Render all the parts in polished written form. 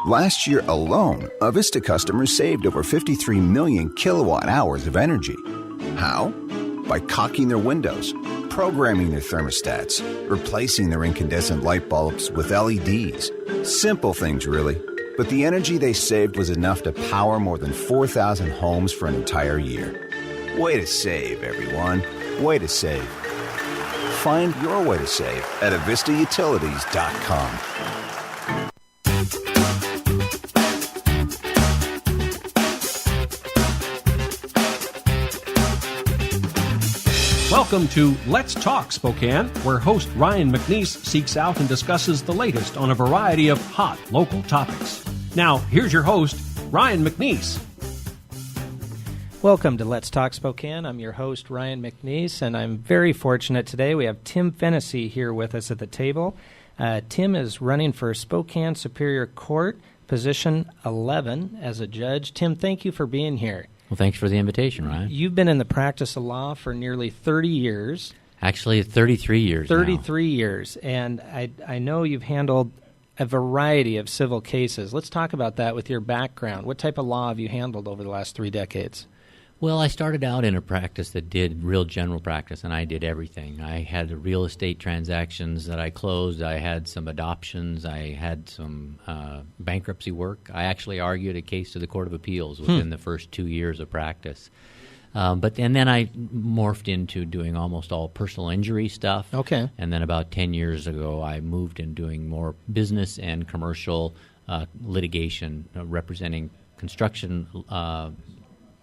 Last year alone, Avista customers saved over 53 million kilowatt hours of energy. How? By caulking their windows, programming their thermostats, replacing their incandescent light bulbs with LEDs. Simple things, really. But the energy they saved was enough to power more than 4,000 homes for an entire year. Way to save, everyone. Way to save. Find your way to save at avistautilities.com. Welcome to Let's Talk Spokane, where host Ryan McNeese seeks out and discusses the latest on a variety of hot local topics. Now, here's your host, Ryan McNeese. Welcome to Let's Talk Spokane. I'm your host, Ryan McNeese, and I'm very fortunate today. We have Tim Fennessy here with us at the table. Tim is running for Spokane Superior Court, position 11 as a judge. Tim, thank you for being here. Well, thanks for the invitation, Ryan. You've been in the practice of law for nearly 30 years. Actually, 33 years 33 years, and I know you've handled a variety of civil cases. Let's talk about that with your background. What type of law have you handled over the last 3 decades? Well, I started out in a practice that did real general practice, and I did everything. I had the real estate transactions that I closed. I had some adoptions. I had some bankruptcy work. I actually argued a case to the Court of Appeals within the first 2 years of practice. And then I morphed into doing almost all personal injury stuff. Okay. And then about 10 years ago, I moved in doing more business and commercial litigation, representing construction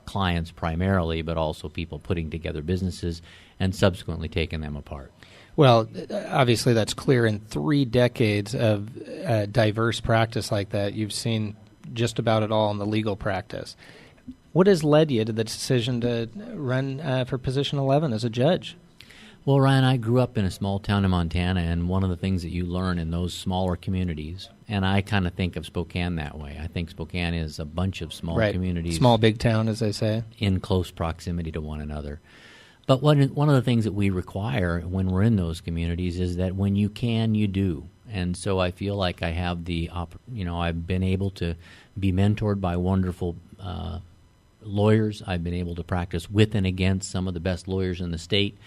clients primarily, but also people putting together businesses and subsequently taking them apart. Well, obviously that's clear. In 3 decades of diverse practice like that, you've seen just about it all in the legal practice. What has led you to the decision to run for position 11 as a judge? Well, Ryan, I grew up in a small town in Montana, and one of the things that you learn in those smaller communities, and I kind of think of Spokane that way. I think Spokane is a bunch of small communities. Small, big town, as they say. In close proximity to one another. But one of the things that we require when we're in those communities is that when you can, you do. And so I feel like I have I've been able to be mentored by wonderful lawyers. I've been able to practice with and against some of the best lawyers in the state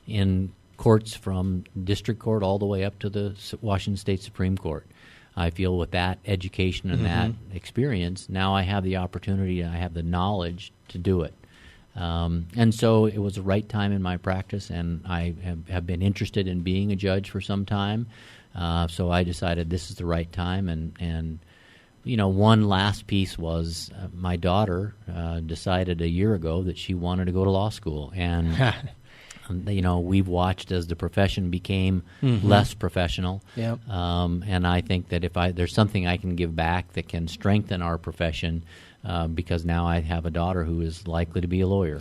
in courts from district court all the way up to the Washington State Supreme Court. I feel with that education and that experience, now I have the opportunity, I have the knowledge to do it. And so it was the right time in my practice, and I have been interested in being a judge for some time. So I decided this is the right time. And one last piece was my daughter decided a year ago that she wanted to go to law school. And we've watched as the profession became less professional. Yep. And I think that if there's something I can give back that can strengthen our profession, because now I have a daughter who is likely to be a lawyer.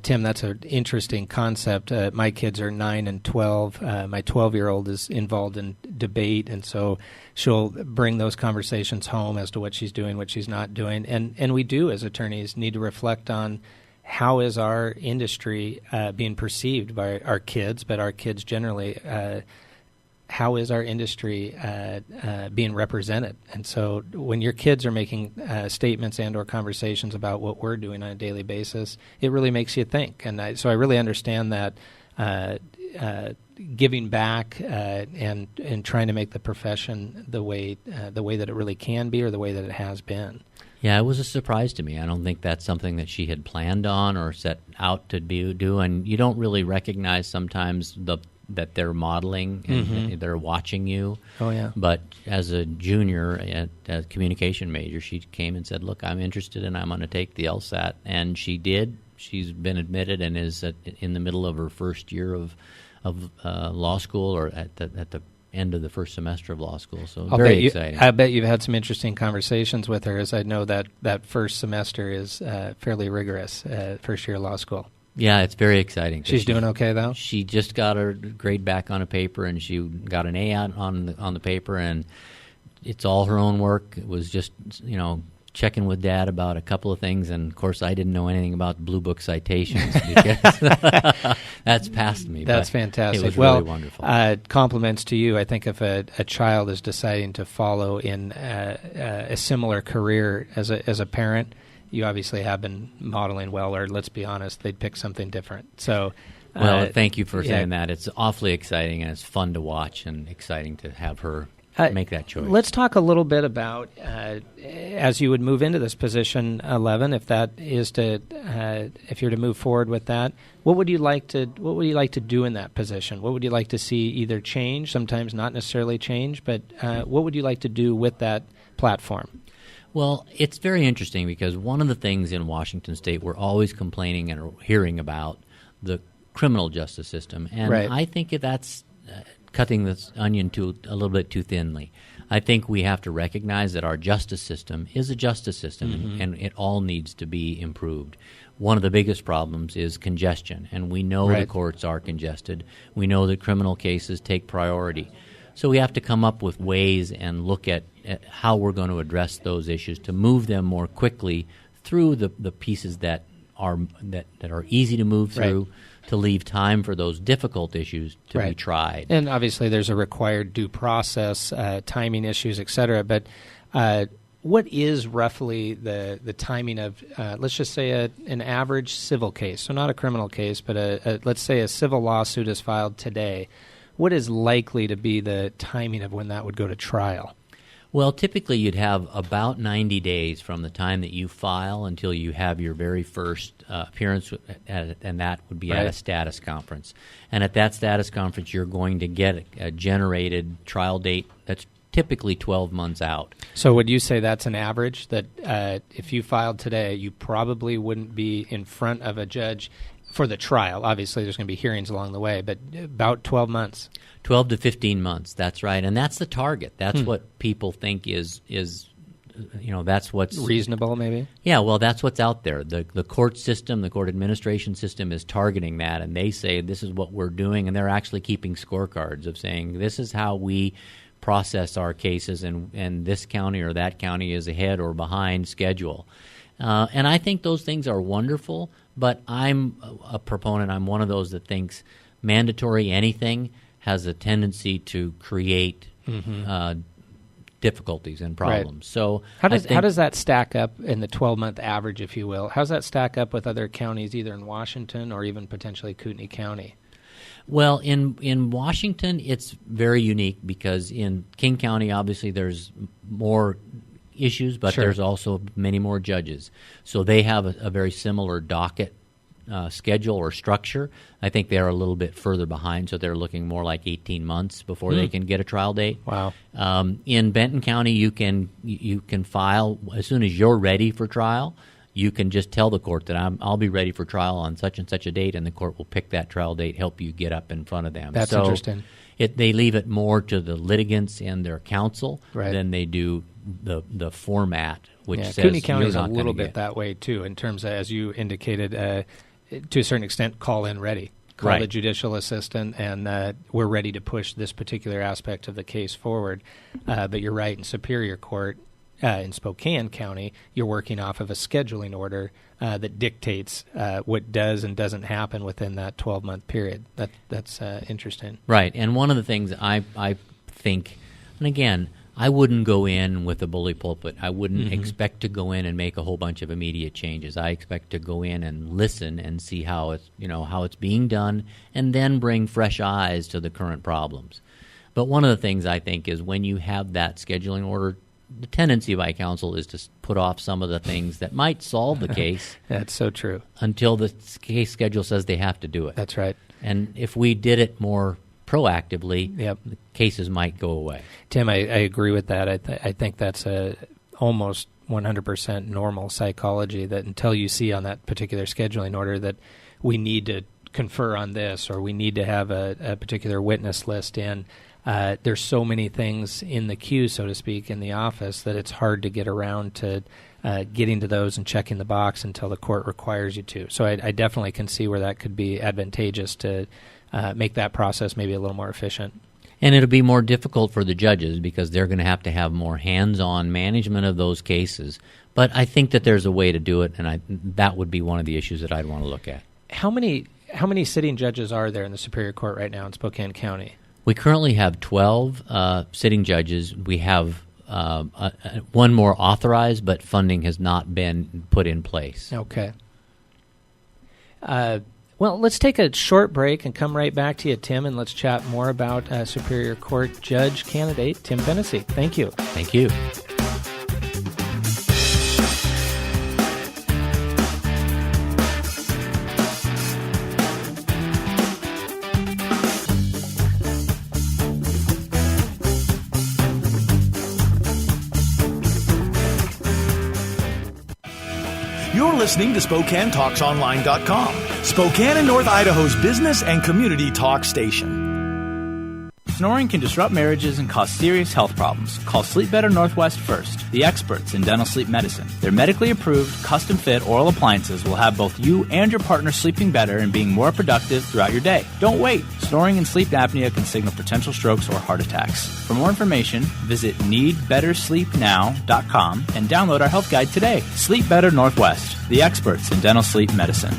Tim, that's an interesting concept. My kids are 9 and 12. My 12-year-old is involved in debate, and so she'll bring those conversations home as to what she's doing, what she's not doing. And we do, as attorneys, need to reflect on how is our industry being perceived by our kids, but our kids generally. How is our industry being represented? And so when your kids are making statements and or conversations about what we're doing on a daily basis, it really makes you think. And so I really understand that giving back and trying to make the profession the way that it really can be or the way that it has been. Yeah, it was a surprise to me. I don't think that's something that she had planned on or set out to do. And you don't really recognize sometimes that they're modeling and they're watching you. Oh, yeah. But as a junior at a communication major, she came and said, look, I'm interested and I'm going to take the LSAT. And she did. She's been admitted and is in the middle of her first year of law school, or at the end of the first semester of law school. So very exciting. I bet you've had some interesting conversations with her, as I know that first semester is fairly rigorous, first year of law school. Yeah, it's very exciting. She's doing okay, though? She just got her grade back on a paper, and she got an A out on the paper, and it's all her own work. It was just, checking with Dad about a couple of things, and, of course, I didn't know anything about Blue Book citations. Because That's past me. That's but fantastic. It was well, really wonderful. Compliments to you. I think if a child is deciding to follow in a similar career as a parent, you obviously have been modeling well, or let's be honest, they'd pick something different. So, well, thank you for saying that. It's awfully exciting, and it's fun to watch and exciting to have her make that choice. Let's talk a little bit about as you would move into this position 11, if that is to if you're to move forward with that, what would you like to do in that position? What would you like to see either change, sometimes not necessarily change, but what would you like to do with that platform? Well, it's very interesting because one of the things in Washington State we're always complaining and hearing about the criminal justice system, and right. I think that's cutting this onion a little bit too thinly. I think we have to recognize that our justice system is a justice system, and it all needs to be improved. One of the biggest problems is congestion, and we know the courts are congested. We know that criminal cases take priority. So we have to come up with ways and look at how we're going to address those issues to move them more quickly through the pieces that are easy to move through, to leave time for those difficult issues to be tried. And obviously there's a required due process, timing issues, et cetera. But what is roughly the timing of, let's just say, an average civil case? So not a criminal case, but let's say a civil lawsuit is filed today. What is likely to be the timing of when that would go to trial? Well, typically you'd have about 90 days from the time that you file until you have your very first appearance, and that would be at a status conference. And at that status conference, you're going to get a generated trial date that's typically 12 months out. So would you say that's an average, that if you filed today, you probably wouldn't be in front of a judge for the trial? Obviously, there's going to be hearings along the way, but about 12 months. 12 to 15 months, that's right. And that's the target. That's what people think is that's what's reasonable, maybe? Yeah, well, that's what's out there. The court system, the court administration system is targeting that, and they say this is what we're doing, and they're actually keeping scorecards of saying this is how we process our cases, and this county or that county is ahead or behind schedule. And I think those things are wonderful, but I'm a proponent. I'm one of those that thinks mandatory anything has a tendency to create difficulties and problems. Right. So how does that stack up in the 12-month average, if you will? How does that stack up with other counties, either in Washington or even potentially Kootenai County? Well, in Washington, it's very unique because in King County, obviously, there's more issues, but there's also many more judges. So they have a very similar docket schedule or structure. I think they're a little bit further behind, so they're looking more like 18 months before they can get a trial date. Wow. In Benton County, you can file as soon as you're ready for trial. You can just tell the court that I'll be ready for trial on such and such a date, and the court will pick that trial date, help you get up in front of them. That's interesting. They leave it more to the litigants and their counsel than they do the format, which says Kootenai County is a not little gonna bit that way too, in terms of, as you indicated, to a certain extent, call in ready. Call the judicial assistant, and we're ready to push this particular aspect of the case forward. But you're right, in Superior Court, in Spokane County, you're working off of a scheduling order that dictates what does and doesn't happen within that 12-month period. That's interesting. Right, and one of the things I think, and again, I wouldn't go in with a bully pulpit. I wouldn't expect to go in and make a whole bunch of immediate changes. I expect to go in and listen and see how it's being done, and then bring fresh eyes to the current problems. But one of the things I think is when you have that scheduling order, the tendency by counsel is to put off some of the things that might solve the case. That's so true. Until the case schedule says they have to do it. That's right. And if we did it more proactively, the cases might go away. Tim, I agree with that. I think that's almost 100% normal psychology, that until you see on that particular scheduling order that we need to confer on this, or we need to have a particular witness list in, there's so many things in the queue, so to speak, in the office, that it's hard to get around to getting to those and checking the box until the court requires you to. So I definitely can see where that could be advantageous to make that process maybe a little more efficient. And it'll be more difficult for the judges because they're going to have more hands-on management of those cases. But I think that there's a way to do it, and that would be one of the issues that I'd want to look at. How many how many sitting judges are there in the Superior Court right now in Spokane County? We currently have 12 sitting judges. We have one more authorized, but funding has not been put in place. Okay. Well, let's take a short break and come right back to you, Tim, and let's chat more about Superior Court Judge candidate Tim Fennessy. Thank you. Thank you. You're listening to SpokaneTalksOnline.com, Spokane and North Idaho's business and community talk station. Snoring can disrupt marriages and cause serious health problems. Call Sleep Better Northwest first, the experts in dental sleep medicine. Their medically approved, custom-fit oral appliances will have both you and your partner sleeping better and being more productive throughout your day. Don't wait. Snoring and sleep apnea can signal potential strokes or heart attacks. For more information, visit needbettersleepnow.com and download our health guide today. Sleep Better Northwest, the experts in dental sleep medicine.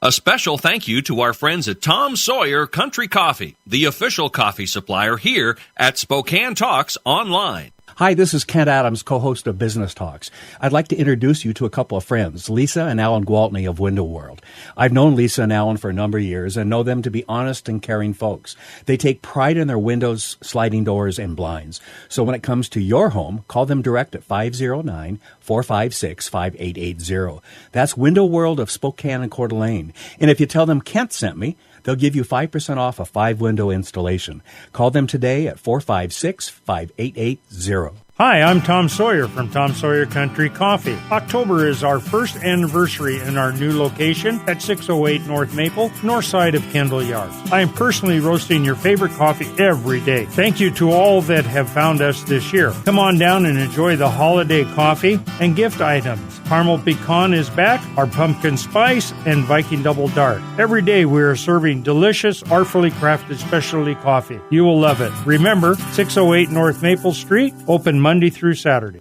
A special thank you to our friends at Tom Sawyer Country Coffee, the official coffee supplier here at Spokane Talks Online. Hi, this is Kent Adams, co-host of Business Talks. I'd like to introduce you to a couple of friends, Lisa and Alan Gwaltney of Window World. I've known Lisa and Alan for a number of years and know them to be honest and caring folks. They take pride in their windows, sliding doors, and blinds. So when it comes to your home, call them direct at 509-456-5880. That's Window World of Spokane and Coeur d'Alene. And if you tell them Kent sent me, they'll give you 5% off a 5-window installation. Call them today at 456-5880. Hi, I'm Tom Sawyer from Tom Sawyer Country Coffee. October is our first anniversary in our new location at 608 North Maple, north side of Kendall Yards. I am personally roasting your favorite coffee every day. Thank you to all that have found us this year. Come on down and enjoy the holiday coffee and gift items. Caramel Pecan is back, our pumpkin spice, and Viking Double Dark. Every day we are serving delicious, artfully crafted specialty coffee. You will love it. Remember, 608 North Maple Street, open Monday through Saturday.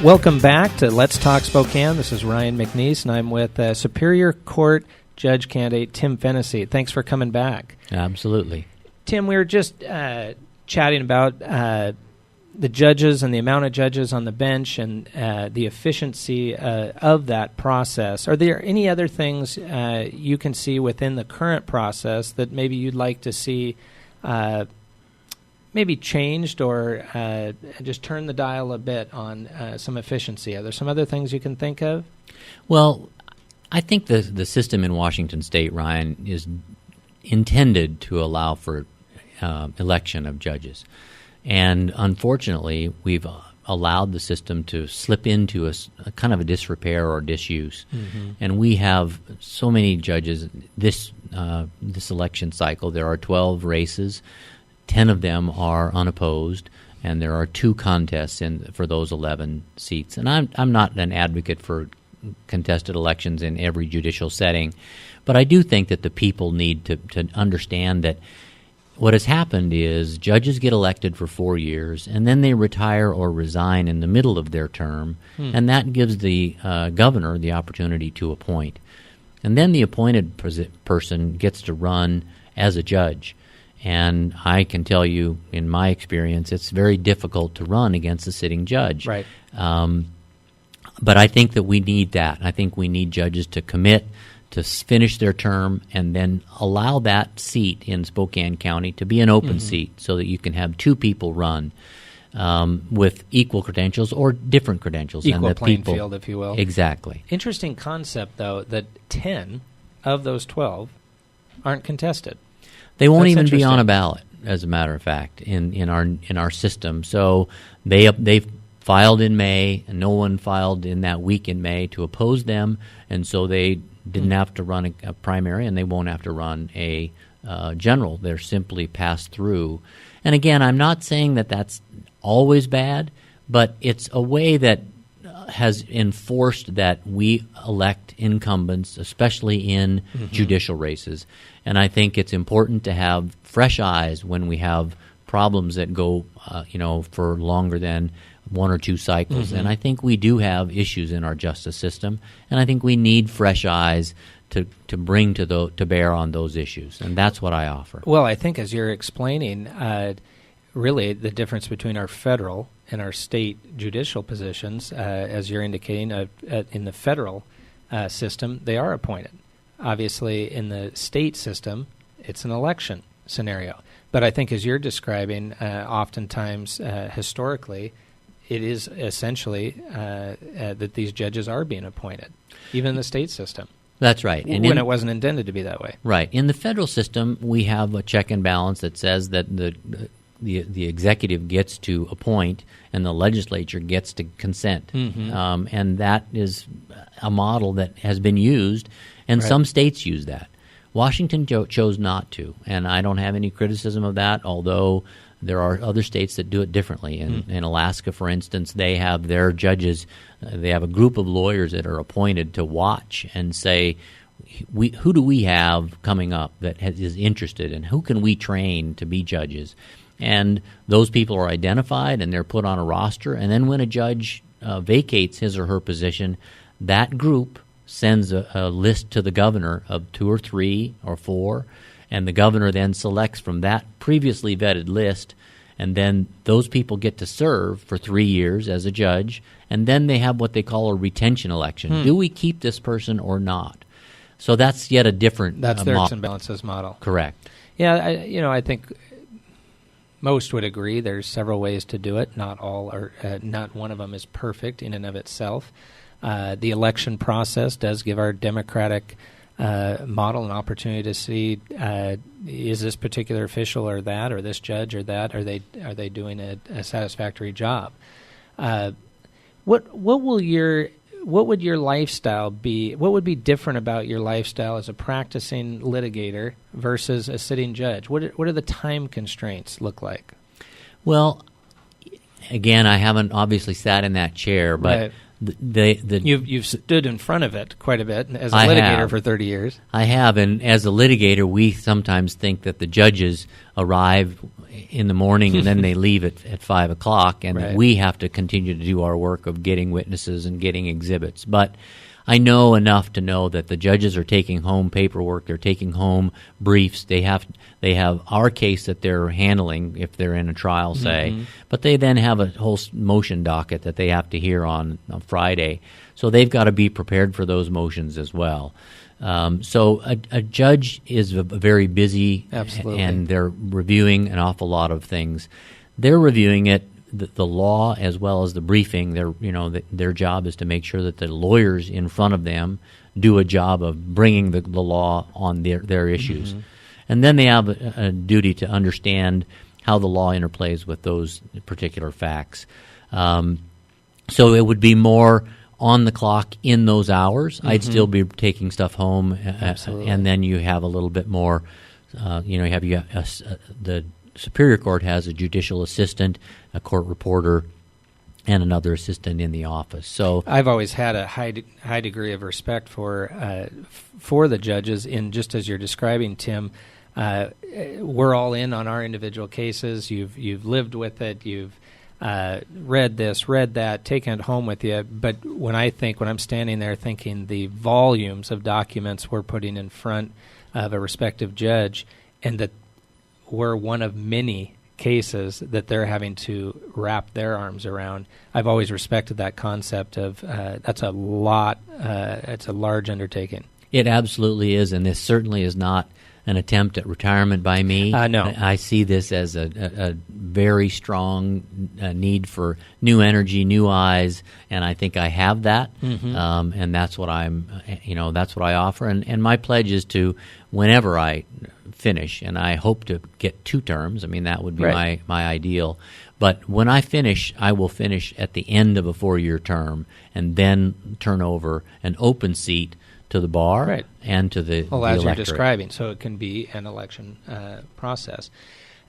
Welcome back to Let's Talk Spokane. This is Ryan McNeese, and I'm with Superior Court Judge candidate Tim Fennessy. Thanks for coming back. Absolutely. Tim, we were just chatting about the judges and the amount of judges on the bench and the efficiency of that process. Are there any other things you can see within the current process that maybe you'd like to see maybe changed or just turn the dial a bit on some efficiency? Are there some other things you can think of? Well, I think the system in Washington State, Ryan, is intended to allow for election of judges. And unfortunately, we've allowed the system to slip into a kind of a disrepair or disuse. Mm-hmm. And we have so many judges this election cycle. There are 12 races. 10 of them are unopposed, and there are 2 contests for those 11 seats. And I'm not an advocate for contested elections in every judicial setting, but I do think that the people need to understand that what has happened is judges get elected for 4 years, and then they retire or resign in the middle of their term, and that gives the governor the opportunity to appoint. And then the appointed person gets to run as a judge. And I can tell you, in my experience, it's very difficult to run against a sitting judge. Right. But I think that we need that. I think we need judges to commit to finish their term and then allow that seat in Spokane County to be an open seat so that you can have 2 people run with equal credentials or different credentials. Equal and playing field, if you will. Exactly. Interesting concept, though, that 10 of those 12 aren't contested. They won't even be on a ballot, as a matter of fact, in our system. So they filed in May, and no one filed in that week in May to oppose them, and so they didn't have to run a primary, and they won't have to run a general. They're simply passed through. And again, I'm not saying that that's always bad, but it's a way that has enforced that we elect incumbents, especially in judicial races. And I think it's important to have fresh eyes when we have problems that go, for longer than one or two cycles. Mm-hmm. And I think we do have issues in our justice system, and I think we need fresh eyes to bring to bear on those issues, and that's what I offer. Well, I think as you're explaining, really the difference between our federal and our state judicial positions, as you're indicating, in the federal system, they are appointed. Obviously, in the state system, it's an election scenario. But I think as you're describing, oftentimes, historically, it is essentially that these judges are being appointed, even in the state system. That's right. And when it wasn't intended to be that way. Right. In the federal system, we have a check and balance that says that the executive gets to appoint and the legislature gets to consent. Mm-hmm. And that is a model that has been used, and Right. some states use that. Washington chose not to, and I don't have any criticism of that, although there are other states that do it differently. In Alaska, for instance, they have their judges, they have a group of lawyers that are appointed to watch and say, who do we have coming up that is interested, and who can we train to be judges? And those people are identified, and they're put on a roster, and then when a judge vacates his or her position, that group sends a list to the governor of 2 or 3 or 4, and the governor then selects from that previously vetted list, and then those people get to serve for 3 years as a judge, and then they have what they call a retention election. Do we keep this person or not? So that's yet a different That's their model. checks and balances model. Correct. Yeah, I think most would agree there's several ways to do it. Not all are, not one of them is perfect in and of itself. The election process does give our democratic model an opportunity to see is this particular official or that, or this judge or that, are they doing a satisfactory job? What would your lifestyle be? What would be different about your lifestyle as a practicing litigator versus a sitting judge? What are the time constraints look like? Well, again, I haven't obviously sat in that chair, but Right. You've stood in front of it quite a bit as a I litigator have. for 30 years. I have, and as a litigator, we sometimes think that the judges arrive in the morning and then they leave at 5 o'clock, and that Right. we have to continue to do our work of getting witnesses and getting exhibits. But I know enough to know that the judges are taking home paperwork, they're taking home briefs, they have our case that they're handling if they're in a trial, say, but they then have a whole motion docket that they have to hear on Friday. So they've got to be prepared for those motions as well. So a judge is very busy, Absolutely. and they're reviewing an awful lot of things. They're reviewing it, the law as well as the briefing. Their job is to make sure that the lawyers in front of them do a job of bringing the law on their issues. And then they have a duty to understand how the law interplays with those particular facts. So it would be more on the clock in those hours. I'd still be taking stuff home, and then you have a little bit more. The Superior Court has a judicial assistant, a court reporter, and another assistant in the office. So I've always had a high degree of respect for the judges. In just as you're describing, Tim, we're all in on our individual cases. You've lived with it. You've read this, read that, taken it home with you. But when I'm standing there thinking the volumes of documents we're putting in front of a respective judge, and that we're one of many cases that they're having to wrap their arms around, I've always respected that concept of that's a lot. It's a large undertaking. it absolutely is, and this certainly is not an attempt at retirement by me. No. I see this as a very strong need for new energy, new eyes, and I think I have that. And that's what that's what I offer. And my pledge is to, whenever I finish, and I hope to get 2 terms. I mean, that would be Right. my ideal. But when I finish, I will finish at the end of a 4-year term, and then turn over an open seat to the bar Right. and to the Well, as you're electorate. describing, so it can be an election process.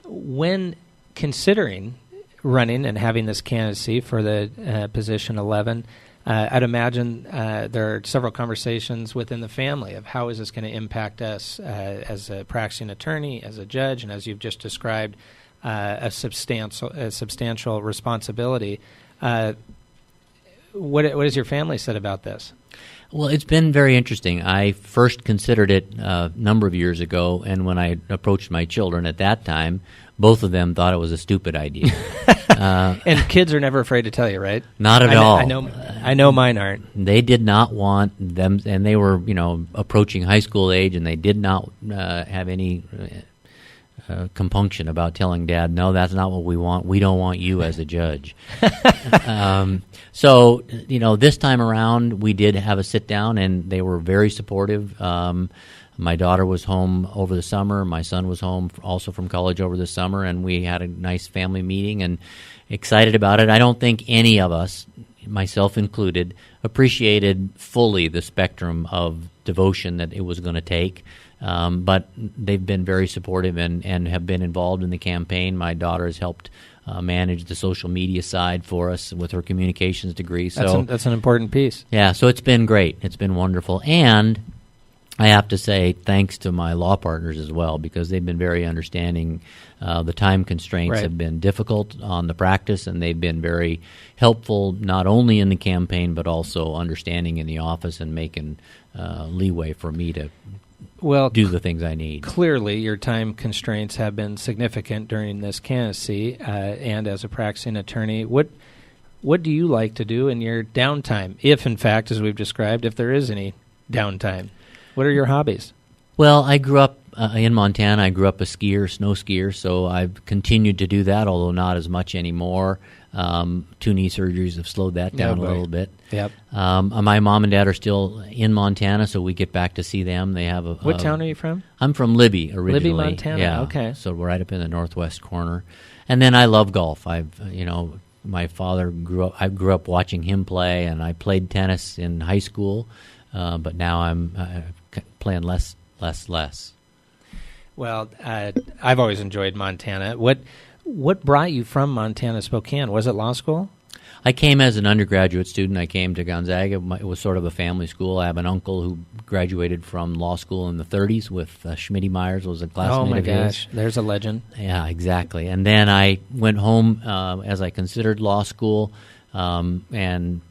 When considering running and having this candidacy for the position 11, I'd imagine there are several conversations within the family of how is this going to impact us as a practicing attorney, as a judge, and as you've just described, a substantial responsibility. What has your family said about this? Well, it's been very interesting. I first considered it a number of years ago, and when I approached my children at that time, both of them thought it was a stupid idea. And kids are never afraid to tell you, right? Not at all. I know mine aren't. They did not want them, and they were, approaching high school age, and they did not have any compunction about telling Dad, no, that's not what we want. We don't want you as a judge. So, this time around, we did have a sit down, and they were very supportive. My daughter was home over the summer. My son was home also from college over the summer, and we had a nice family meeting and excited about it. I don't think any of us, myself included, appreciated fully the spectrum of devotion that it was going to take. But they've been very supportive and have been involved in the campaign. My daughter has helped manage the social media side for us with her communications degree. So that's an important piece. Yeah, so it's been great. It's been wonderful. And I have to say thanks to my law partners as well, because they've been very understanding. The time constraints have been difficult on the practice, and they've been very helpful not only in the campaign but also understanding in the office and making leeway for me to do the things I need. Clearly, your time constraints have been significant during this candidacy, and as a practicing attorney, what do you like to do in your downtime, if in fact, as we've described, if there is any downtime? What are your hobbies? Well, I grew up in Montana. I grew up a skier, snow skier, so I've continued to do that, although not as much anymore. 2 knee surgeries have slowed that down a little bit. Yep. My mom and dad are still in Montana, so we get back to see them. They have What town are you from? I'm from Libby originally. Libby, Montana. Yeah. Okay. So we're right up in the northwest corner. And then I love golf. My father I grew up watching him play, and I played tennis in high school, but now I'm playing less. Well, I've always enjoyed Montana. What brought you from Montana to Spokane? Was it law school? I came as an undergraduate student. I came to Gonzaga. It was sort of a family school. I have an uncle who graduated from law school in the 30s with Schmitty Myers, was a classmate of his. Oh, my gosh. There's a legend. Yeah, exactly. And then I went home as I considered law school, and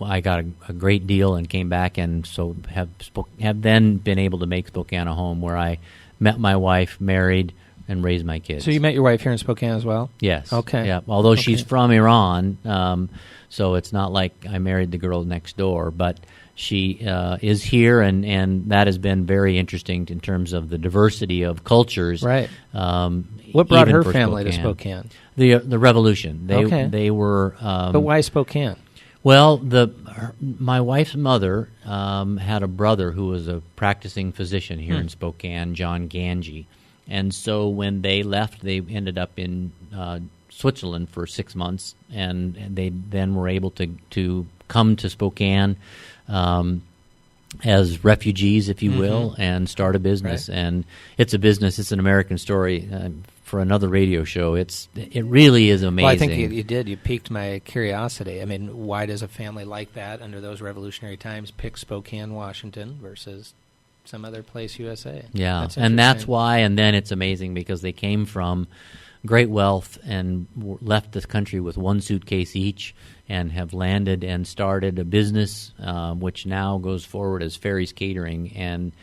I got a great deal and came back, and so have then been able to make Spokane a home where I met my wife, married, and raised my kids. So you met your wife here in Spokane as well? Yes. Okay. Yeah. Although she's from Iran, so it's not like I married the girl next door, but she is here, and that has been very interesting in terms of the diversity of cultures. Right. What brought her family to Spokane? The revolution. They were. But why Spokane? Well, my wife's mother had a brother who was a practicing physician here in Spokane, John Ganji. And so when they left, they ended up in Switzerland for 6 months, and they then were able to come to Spokane as refugees, if you will, and start a business. Right. And it's a business. It's an American story. For another radio show, it really is amazing. Well, I think you did. You piqued my curiosity. I mean, why does a family like that under those revolutionary times pick Spokane, Washington versus some other place, USA? Yeah, and that's why. And then it's amazing because they came from great wealth and left this country with 1 suitcase each, and have landed and started a business which now goes forward as Ferry's Catering, and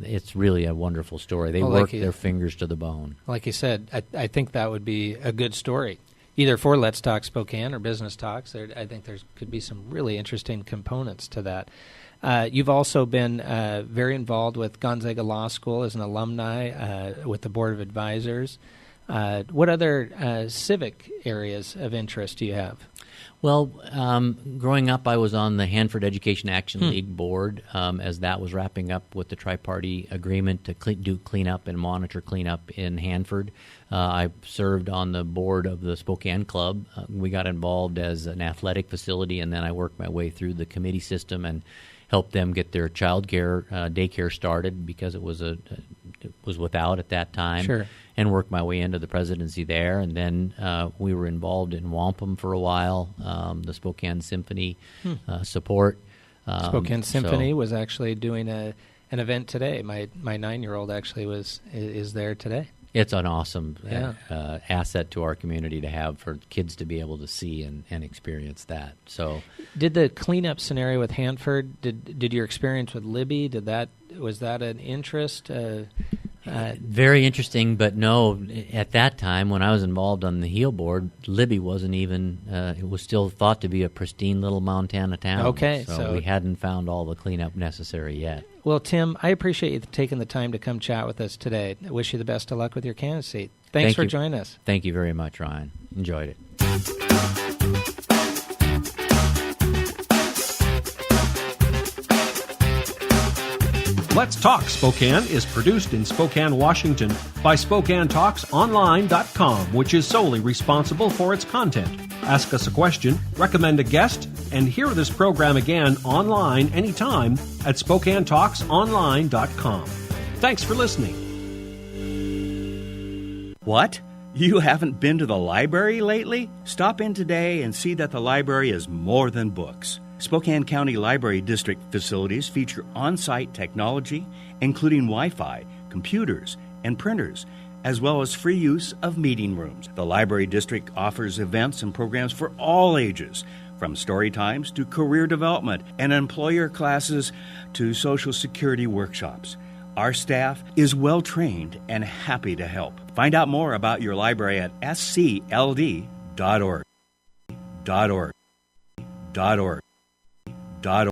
it's really a wonderful story. They work their fingers to the bone. Like you said, I think that would be a good story, either for Let's Talk Spokane or Business Talks. I think there could be some really interesting components to that. You've also been very involved with Gonzaga Law School as an alumni, with the Board of Advisors. What other civic areas of interest do you have? Well, growing up, I was on the Hanford Education Action League board as that was wrapping up with the tri-party agreement to do cleanup and monitor cleanup in Hanford. I served on the board of the Spokane Club. We got involved as an athletic facility, and then I worked my way through the committee system and helped them get their child care daycare started because it was without at that time. Sure. And worked my way into the presidency there. And then we were involved in Wampum for a while, the Spokane Symphony support. Spokane Symphony was actually doing an event today. My 9-year-old actually is there today. It's an awesome Yeah. asset to our community to have for kids to be able to see and experience that. So, Did the cleanup scenario with Hanford, did your experience with Libby, was that an interest? very interesting, but no, at that time when I was involved on the HEAL board, Libby wasn't even, it was still thought to be a pristine little Montana town. Okay, So so- we hadn't found all the cleanup necessary yet. Well, Tim, I appreciate you taking the time to come chat with us today. I wish you the best of luck with your candidacy. Thanks for joining us. Thank you very much, Ryan. Enjoyed it. Let's Talk Spokane is produced in Spokane, Washington by SpokaneTalksOnline.com, which is solely responsible for its content. Ask us a question, recommend a guest, and hear this program again online anytime at SpokaneTalksOnline.com. Thanks for listening. What? You haven't been to the library lately? Stop in today and see that the library is more than books. Spokane County Library District facilities feature on-site technology, including Wi-Fi, computers, and printers, as well as free use of meeting rooms. The Library District offers events and programs for all ages, from story times to career development and employer classes to Social Security workshops. Our staff is well-trained and happy to help. Find out more about your library at scld.org.